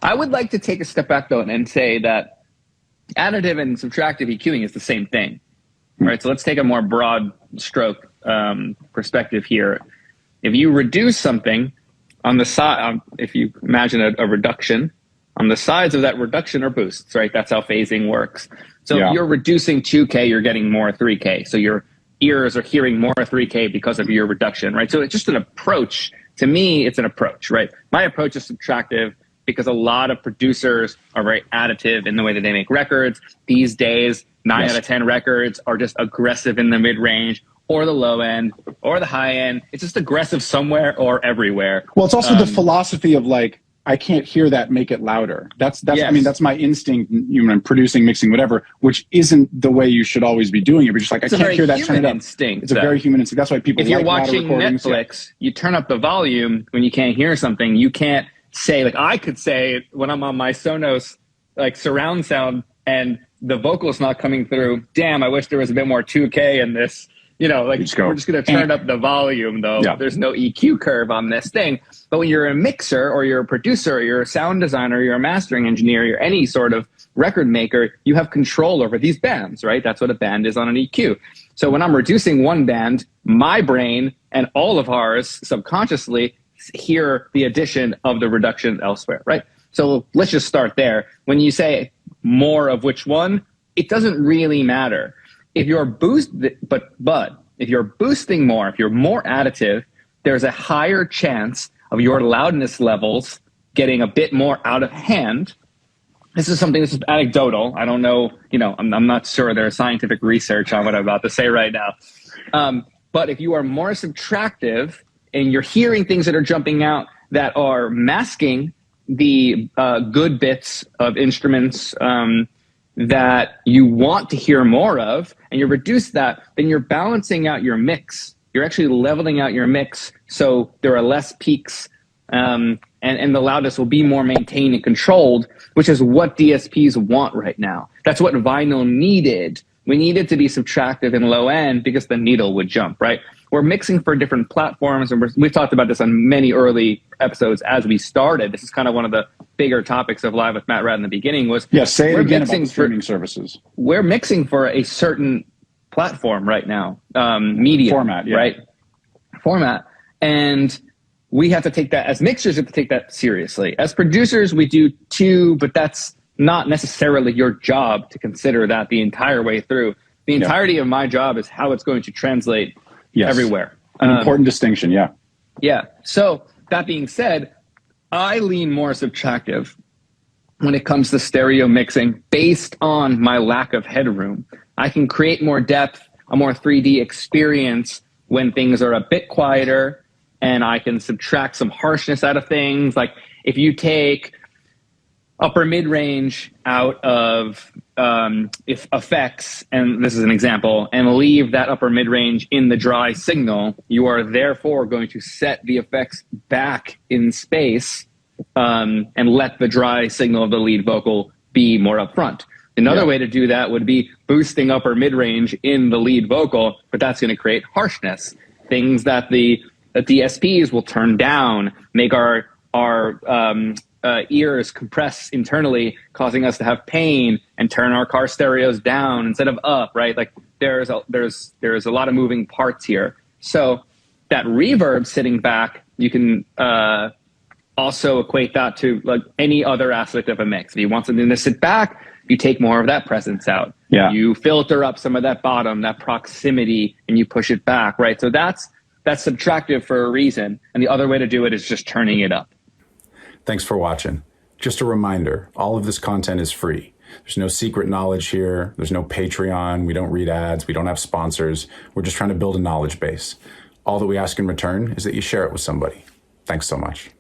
I would like to take a step back though and say that additive and subtractive EQing is the same thing, right? So let's take a more broad stroke perspective here. If you reduce something on the side, if you imagine a reduction, on the sides of that reduction are boosts, right? That's how phasing works. So if you're reducing 2K, you're getting more 3K. So your ears are hearing more 3K because of your reduction, right? So it's just an approach. To me, it's an approach, right? My approach is subtractive because a lot of producers are very additive in the way that they make records. These days, 9 out of 10 records are just aggressive in the mid-range or the low end or the high end. It's just aggressive somewhere or everywhere. Well, it's also the philosophy of like, I can't hear that, make it louder. That's I mean, that's my instinct, you know, producing, mixing, whatever, which isn't the way you should always be doing it. But just like, I can't hear that, turn it up. Instinct, it's a very human instinct. That's why people if you're watching Netflix, you turn up the volume when you can't hear something. You can't say, like I could say when I'm on my Sonos, like surround sound and the vocal's not coming through, damn, I wish there was a bit more 2K in this. You know, like we're just going to turn up the volume, though. Yeah. There's no EQ curve on this thing. But when you're a mixer or you're a producer or you're a sound designer, you're a mastering engineer, you're any sort of record maker, you have control over these bands, right? That's what a band is on an EQ. So when I'm reducing one band, my brain and all of ours subconsciously hear the addition of the reduction elsewhere, right? So let's just start there. When you say more of which one, it doesn't really matter. If you're but if you're boosting more, if you're more additive, there's a higher chance of your loudness levels getting a bit more out of hand. This is anecdotal. I don't know, you know, I'm not sure there's scientific research on what I'm about to say right now. But if you are more subtractive and you're hearing things that are jumping out that are masking the good bits of instruments that you want to hear more of, and you reduce that, then you're balancing out your mix. You're actually leveling out your mix so there are less peaks, and the loudness will be more maintained and controlled, which is what DSPs want right now. That's what vinyl needed. We needed to be subtractive in low end because the needle would jump, right? We're mixing for different platforms, and we've talked about this on many early episodes as we started. This is kind of one of the bigger topics of Live with Matt Rad in the beginning was... Yeah, say it again about streaming services. We're mixing for a certain platform right now, media. Format, yeah. Right? Format. And we have to take that, as mixers, we have to take that seriously. As producers, we do too, but that's not necessarily your job to consider that the entire way through. The entirety of my job is how it's going to translate everywhere. An important distinction, yeah. Yeah. So that being said, I lean more subtractive when it comes to stereo mixing based on my lack of headroom. I can create more depth, a more 3D experience when things are a bit quieter, and I can subtract some harshness out of things. Like if you take upper mid-range out of effects, and this is an example, and leave that upper mid-range in the dry signal, you are therefore going to set the effects back in space and let the dry signal of the lead vocal be more upfront. Another way to do that would be boosting upper mid-range in the lead vocal, but that's going to create harshness. Things that the DSPs will turn down, make our ears compress internally, causing us to have pain, and turn our car stereos down instead of up, right? Like there's a lot of moving parts here. So that reverb sitting back, you can also equate that to like any other aspect of a mix. If you want something to sit back, you take more of that presence out. Yeah. You filter up some of that bottom, that proximity, and you push it back, right? So that's subtractive for a reason. And the other way to do it is just turning it up. Thanks for watching. Just a reminder, all of this content is free. There's no secret knowledge here. There's no Patreon. We don't read ads. We don't have sponsors. We're just trying to build a knowledge base. All that we ask in return is that you share it with somebody. Thanks so much.